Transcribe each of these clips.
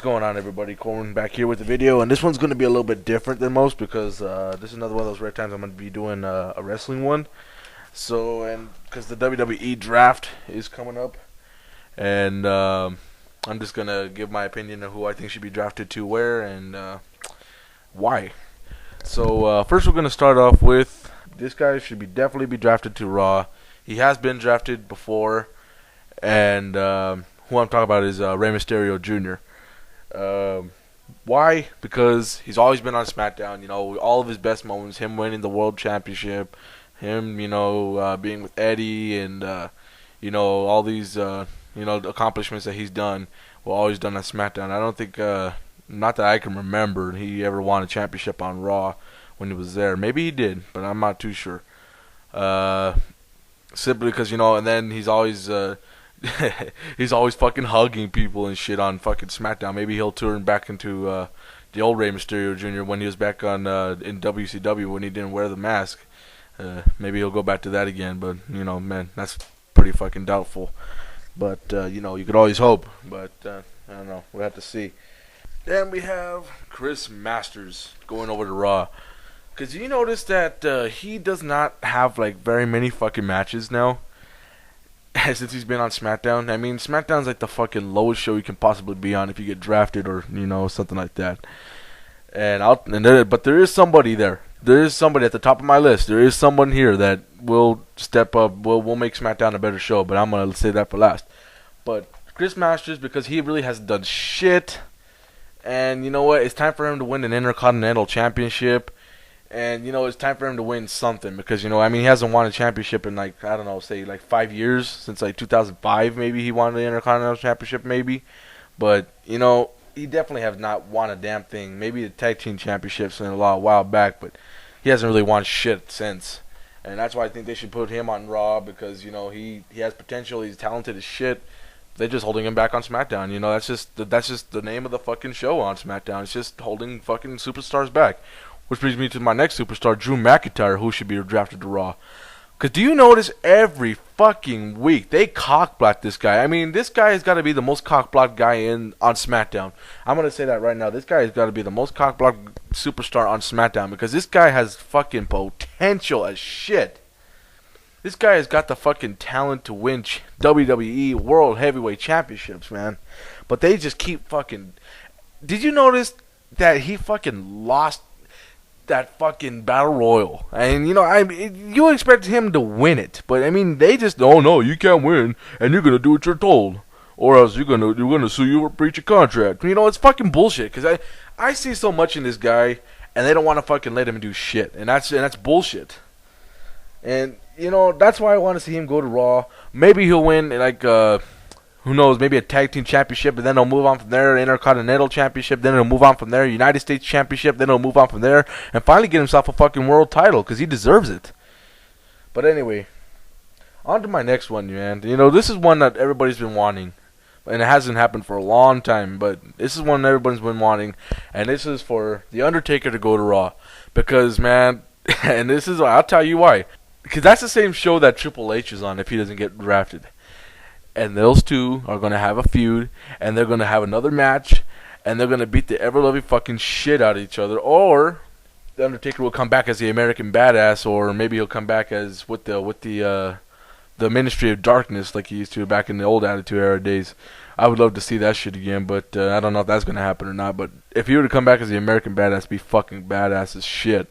What's going on, everybody? Corbin back here with the video, and this one's going to be a little bit different than most because this is another one of those rare times I'm going to be doing a wrestling one. So, and because the WWE draft is coming up, and I'm just going to give my opinion of who I think should be drafted to where and why. So, first we're going to start off with this guy should definitely be drafted to Raw. He has been drafted before, and who I'm talking about is Rey Mysterio Jr. Why? Because he's always been on SmackDown. You know, all of his best moments, him winning the World Championship, him, being with Eddie, and all these, accomplishments that he's done were always done on SmackDown. I don't think, not that I can remember, he ever won a championship on Raw when he was there. Maybe he did, but I'm not too sure. Simply because, and then he's always he's always fucking hugging people and shit on fucking SmackDown. Maybe he'll turn back into the old Rey Mysterio Jr. when he was back on in WCW when he didn't wear the mask. Maybe he'll go back to that again, but man, that's pretty fucking doubtful. But you could always hope. But I don't know. We'll have to see. Then we have Chris Masters going over to Raw. Cause you notice that he does not have like very many fucking matches now. Since he's been on SmackDown. I mean, SmackDown's like the fucking lowest show you can possibly be on if you get drafted or something like that. But there is somebody there. There is somebody at the top of my list. There is someone here that will step up. Will make SmackDown a better show. But I'm gonna say that for last. But Chris Masters, because he really hasn't done shit. And you know what? It's time for him to win an Intercontinental Championship. And, it's time for him to win something because, he hasn't won a championship in, like, I don't know, say, like 5 years. Since, like, 2005, maybe he won the Intercontinental Championship, maybe. But, he definitely has not won a damn thing. Maybe the Tag Team Championships in a while back, but he hasn't really won shit since. And that's why I think they should put him on Raw because, he has potential. He's talented as shit. They're just holding him back on SmackDown. That's just the name of the fucking show on SmackDown. It's just holding fucking superstars back. Which brings me to my next superstar, Drew McIntyre, who should be drafted to Raw. Because do you notice every fucking week they cockblock this guy? I mean, this guy has got to be the most cockblocked guy on SmackDown. I'm going to say that right now. This guy has got to be the most cockblocked superstar on SmackDown because this guy has fucking potential as shit. This guy has got the fucking talent to win WWE World Heavyweight Championships, man. But they just keep fucking... Did you notice that he fucking lost that fucking battle royal? And you expect him to win it, but I mean they just no, you can't win, and you're gonna do what you're told, or else you're gonna sue you for breach of contract. It's fucking bullshit. Cause I see so much in this guy, and they don't want to fucking let him do shit, and that's bullshit. And that's why I want to see him go to Raw. Maybe he'll win like who knows, maybe a Tag Team Championship, and then he'll move on from there, Intercontinental Championship, then he'll move on from there, United States Championship, then he'll move on from there, and finally get himself a fucking world title, because he deserves it. But anyway, on to my next one, man. This is one that everybody's been wanting, and it hasn't happened for a long time, but this is one everybody's been wanting, and this is for The Undertaker to go to Raw. Because, man, and I'll tell you why. Because that's the same show that Triple H is on if he doesn't get drafted. And those two are going to have a feud, and they're going to have another match, and they're going to beat the ever-loving fucking shit out of each other. Or The Undertaker will come back as the American Badass, or maybe he'll come back as with the Ministry of Darkness like he used to back in the old Attitude Era days. I would love to see that shit again, but I don't know if that's going to happen or not. But if he were to come back as the American Badass, be fucking badass as shit.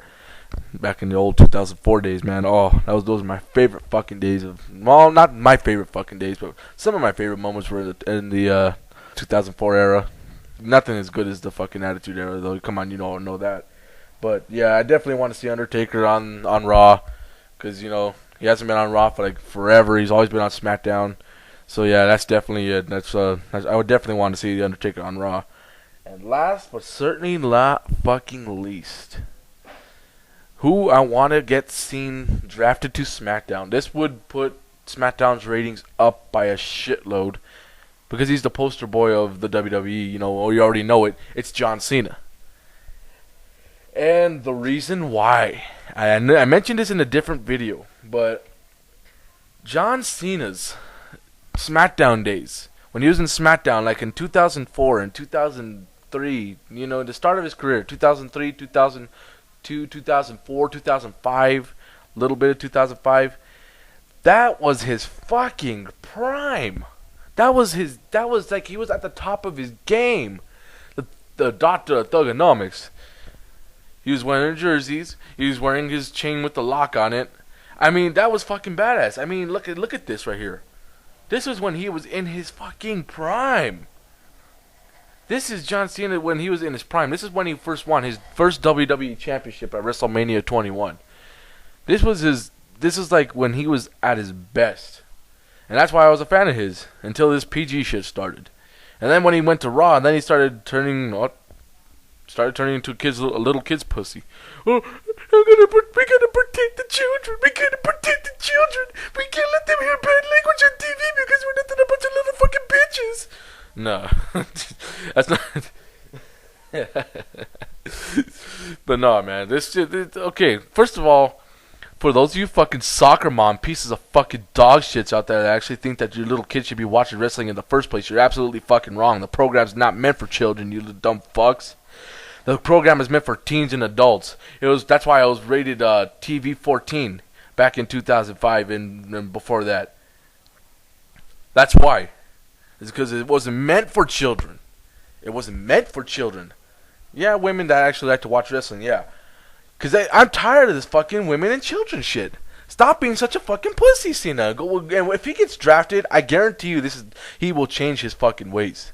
Back in the old 2004 days, man. Oh, those are my favorite fucking days well, not my favorite fucking days, but some of my favorite moments were in the 2004 era. Nothing as good as the fucking Attitude Era, though. Come on, know that. But yeah, I definitely want to see Undertaker on Raw, because he hasn't been on Raw for like forever. He's always been on SmackDown. So yeah, that's definitely it. I would definitely want to see the Undertaker on Raw. And last but certainly not fucking least, who I want to get seen drafted to SmackDown. This would put SmackDown's ratings up by a shitload because he's the poster boy of the WWE. You already know it. It's John Cena. And the reason why, I mentioned this in a different video, but John Cena's SmackDown days when he was in SmackDown, like in 2004 and 2003, you know, the start of his career, 2003, 2002, 2004, 2005, a little bit of 2005. That was his fucking prime. That was like he was at the top of his game. The Doctor of Thugonomics. He was wearing jerseys. He was wearing his chain with the lock on it. I mean, that was fucking badass. I mean, look at this right here. This was when he was in his fucking prime. This is John Cena when he was in his prime. This is when he first won his first WWE Championship at WrestleMania 21. This is like when he was at his best. And that's why I was a fan of his until this PG shit started. And then when he went to Raw, and then he started turning into a little kid's pussy. Oh, we gotta protect the children. We gotta protect the children. We can't let them hear bad language on TV because we're nothing a bunch of little fucking bitches. No, that's not. But no, man. This shit. Okay, first of all, for those of you fucking soccer mom pieces of fucking dog shits out there that actually think that your little kid should be watching wrestling in the first place, you're absolutely fucking wrong. The program's not meant for children, you little dumb fucks. The program is meant for teens and adults. That's why I was rated TV 14 back in 2005 and before that. That's why. It's because it wasn't meant for children. It wasn't meant for children. Yeah, women that actually like to watch wrestling, yeah. Because I'm tired of this fucking women and children shit. Stop being such a fucking pussy, Cena. And if he gets drafted, I guarantee you he will change his fucking ways.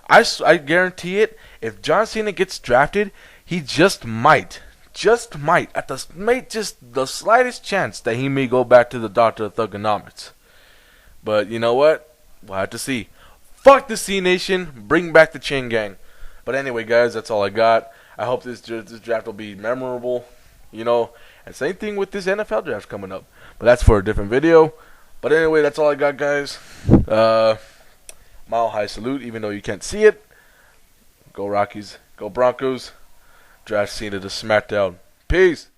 I guarantee it. If John Cena gets drafted, he just might, just the slightest chance that he may go back to the Doctor of Thugonomics. But you know what? We'll have to see. Fuck the C Nation. Bring back the Chain Gang. But anyway, guys, that's all I got. I hope this draft will be memorable. You know, and same thing with this NFL draft coming up. But that's for a different video. But anyway, that's all I got, guys. Mile high salute, even though you can't see it. Go Rockies. Go Broncos. Draft Cena to SmackDown. Peace.